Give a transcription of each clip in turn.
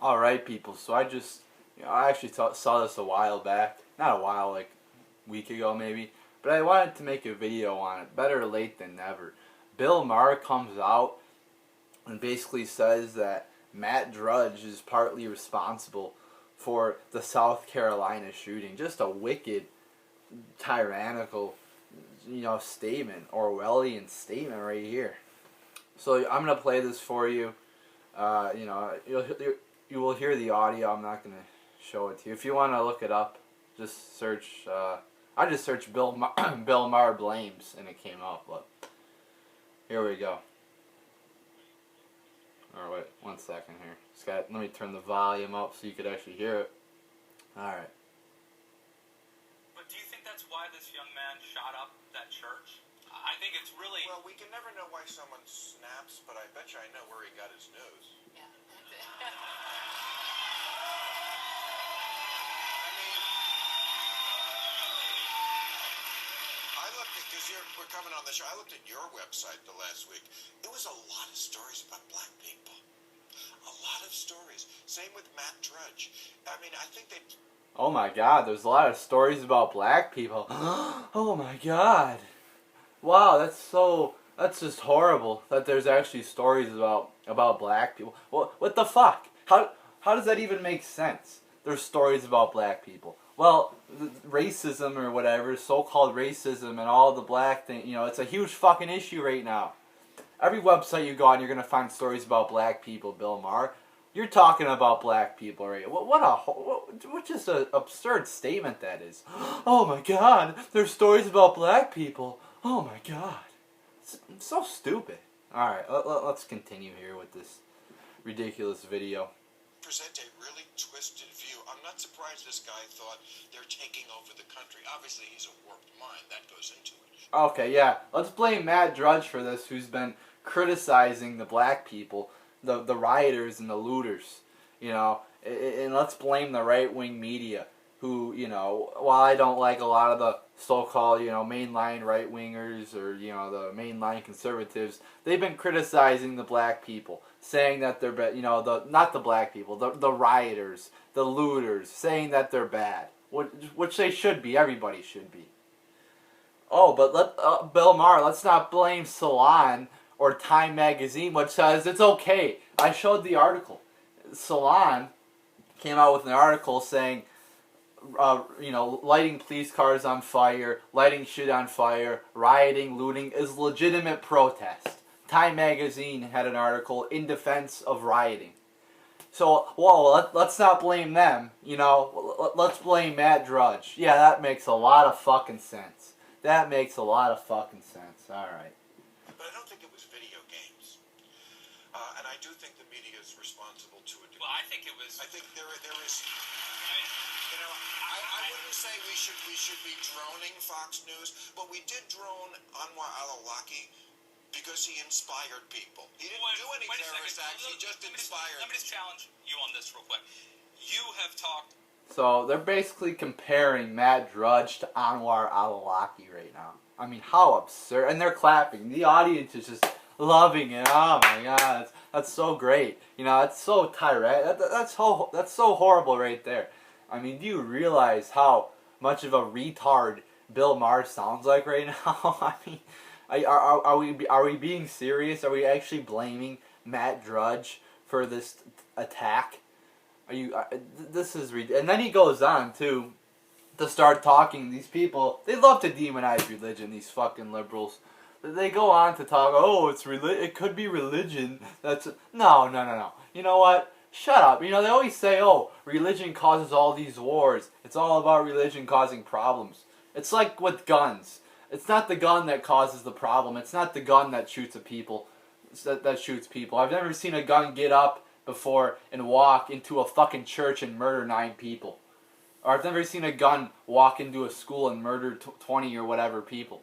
All right, people. So I actually saw this a while back. Not a while, like a week ago maybe. But I wanted to make a video on it. Better late than never. Bill Maher comes out and basically says that Matt Drudge is partly responsible for the South Carolina shooting. Just a wicked, tyrannical, statement, Orwellian statement right here. So I'm gonna play this for you. You will hear the audio. I'm not gonna show it to you. If you want to look it up, just search. I just searched Bill Maher blames and it came up. But here we go. Or wait, 1 second here. Let me turn the volume up so you could actually hear it. All right. But do you think that's why this young man shot up that church? I think it's really... Well, we can never know why someone snaps, but I bet you I know where he got his news. Yeah. I looked at, because we're coming on the show, I looked at your website the last week. It was a lot of stories about black people. A lot of stories. Same with Matt Drudge. I mean, I think they... Oh my God, there's a lot of stories about black people. Oh my God. Wow, that's just horrible that there's actually stories about black people. What the fuck? How does that even make sense? There's stories about black people. Well, racism or whatever, so-called racism and all the black thing, it's a huge fucking issue right now. Every website you go on, you're going to find stories about black people, Bill Maher. You're talking about black people, right? What just an absurd statement that is. Oh my God, there's stories about black people. Oh my God. It's so stupid. Alright, let's continue here with this ridiculous video. Present a really twisted view. I'm not surprised this guy thought they're taking over the country. Obviously, he's a warped mind. That goes into it. Okay, yeah. Let's blame Matt Drudge for this, who's been criticizing the black people, the rioters and the looters, and let's blame the right-wing media, who, while I don't like a lot of the so-called, mainline right-wingers or, the mainline conservatives, they've been criticizing the black people, saying that they're bad, not the black people, the rioters, the looters, saying that they're bad, which they should be, everybody should be. Oh, but Bill Maher, let's not blame Salon or Time Magazine, which says it's okay. I showed the article. Salon came out with an article saying, lighting police cars on fire, lighting shit on fire, rioting, looting is legitimate protest. Time Magazine had an article in defense of rioting. So, let's not blame them, let's blame Matt Drudge. Yeah, that makes a lot of fucking sense. That makes a lot of fucking sense. Alright. But I don't think it was video games. And I do think the media is responsible to it. Well, I think it was... I think there is... I wouldn't say we should be droning Fox News, but we did drone Anwar al-Awlaki because he inspired people. He didn't do any terrorist acts, he just inspired. Let me just challenge you on this real quick. You have talked... So they're basically comparing Matt Drudge to Anwar al-Awlaki right now. I mean, how absurd. And they're clapping. The audience is just loving it. Oh my God, that's so great. That's so tirade. That's so horrible right there. I mean, do you realize how much of a retard Bill Maher sounds like right now? I mean, are we being serious? Are we actually blaming Matt Drudge for this attack? This is ridiculous. And then he goes on to start talking. These people, they love to demonize religion. These fucking liberals. They go on to talk. Oh, it could be religion. No. You know what? Shut up. They always say, oh, religion causes all these wars. It's all about religion causing problems. It's like with guns. It's not the gun that causes the problem. It's not the gun that shoots people. That shoots people. I've never seen a gun get up before and walk into a fucking church and murder 9 people. Or I've never seen a gun walk into a school and murder 20 or whatever people.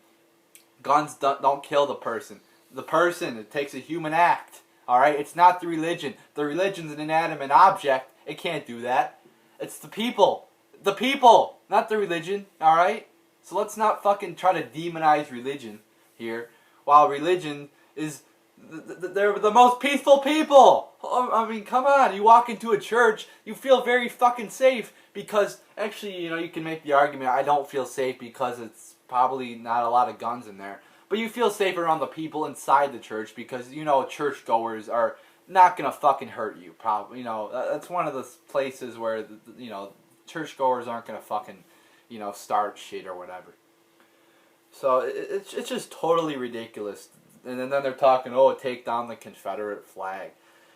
Guns don't kill the person. The person, it takes a human act. Alright? It's not the religion. The religion's an inanimate object. It can't do that. It's the people. The people, not the religion. Alright? So let's not fucking try to demonize religion here. While religion is they're the most peaceful people. I mean, come on. You walk into a church, you feel very fucking safe because, actually, you know, you can make the argument, I don't feel safe because it's probably not a lot of guns in there. But you feel safe around the people inside the church because, you know, churchgoers are not going to fucking hurt you, probably. You know, that's one of the places where, you know, churchgoers aren't going to fucking, you know, start shit or whatever. So it's just totally ridiculous. And then they're talking, oh, take down the Confederate flag.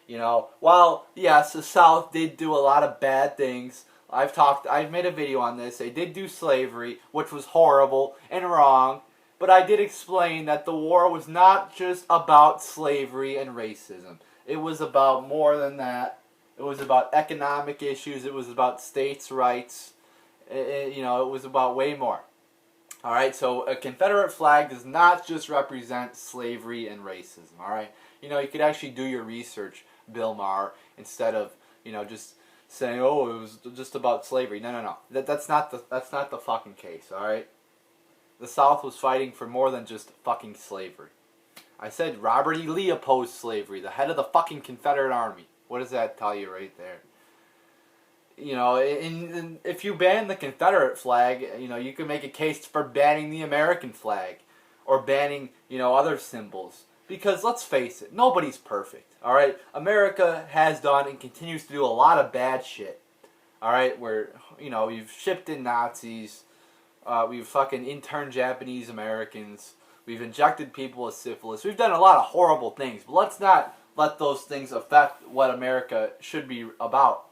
You know, while, yes, the South did do a lot of bad things. I've made a video on this. They did do slavery, which was horrible and wrong. But I did explain that the war was not just about slavery and racism. It was about more than that. It was about economic issues. It was about states' rights. You know, it was about way more. Alright, so a Confederate flag does not just represent slavery and racism, alright? You know, you could actually do your research, Bill Maher, instead of, you know, just saying, oh, it was just about slavery. No. That's not the fucking case, alright? The South was fighting for more than just fucking slavery. I said Robert E. Lee opposed slavery, the head of the fucking Confederate Army. What does that tell you right there? You know, and if you ban the Confederate flag, you know, you can make a case for banning the American flag or banning, you know, other symbols. Because let's face it, nobody's perfect, alright? America has done and continues to do a lot of bad shit, alright? Where, you know, we've shipped in Nazis, we've fucking interned Japanese Americans, we've injected people with syphilis, we've done a lot of horrible things, but let's not let those things affect what America should be about.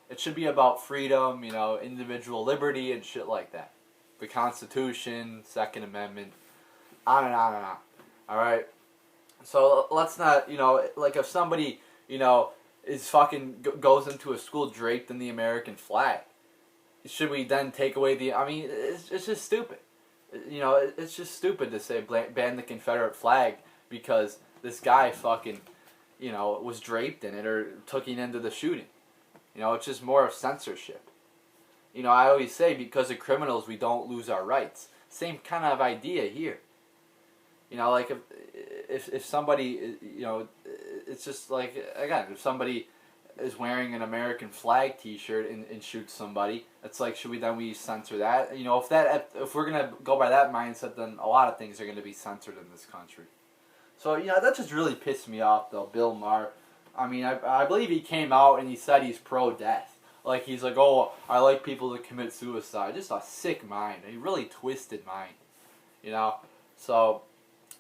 It should be about freedom, you know, individual liberty and shit like that. The Constitution, Second Amendment, on and on and on. Alright? So let's not, you know, like if somebody, you know, is fucking goes into a school draped in the American flag, should we then take away the, I mean, it's just stupid. You know, it's just stupid to say ban the Confederate flag because this guy fucking, you know, was draped in it or took it into the shooting. You know, it's just more of censorship. You know, I always say because of criminals we don't lose our rights. Same kind of idea here. You know, like if somebody, you know, it's just like, again, if somebody is wearing an American flag T-shirt and shoots somebody, it's like, should we censor that? You know, if we're gonna go by that mindset, then a lot of things are gonna be censored in this country. So, you know, that just really pissed me off, though, Bill Maher. I mean, I believe he came out and he said he's pro-death. Like, he's like, oh, I like people to commit suicide. Just a sick mind. A really twisted mind. You know? So,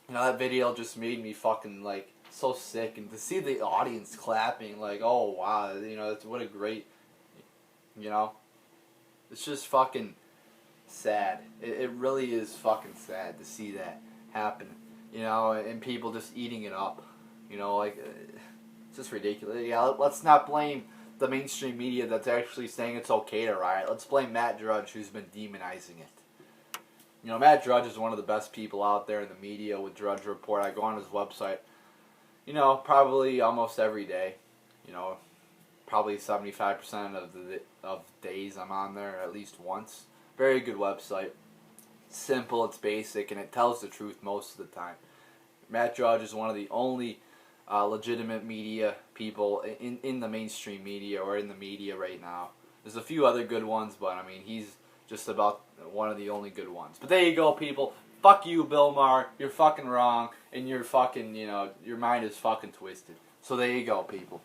you know, that video just made me fucking, like, so sick. And to see the audience clapping, like, oh, wow, you know, what a great, you know? It's just fucking sad. It really is fucking sad to see that happen. You know, and people just eating it up. You know, like... It's just ridiculous. Yeah, let's not blame the mainstream media that's actually saying it's okay to riot. Let's blame Matt Drudge, who's been demonizing it. You know, Matt Drudge is one of the best people out there in the media with Drudge Report. I go on his website, you know, probably almost every day. You know, probably 75% of days I'm on there at least once. Very good website. Simple, it's basic, and it tells the truth most of the time. Matt Drudge is one of the only legitimate media people in the mainstream media or in the media right now. There's a few other good ones, but I mean, he's just about one of the only good ones. But there you go, people. Fuck you, Bill Maher. You're fucking wrong, and you're fucking, you know, your mind is fucking twisted. So there you go, people.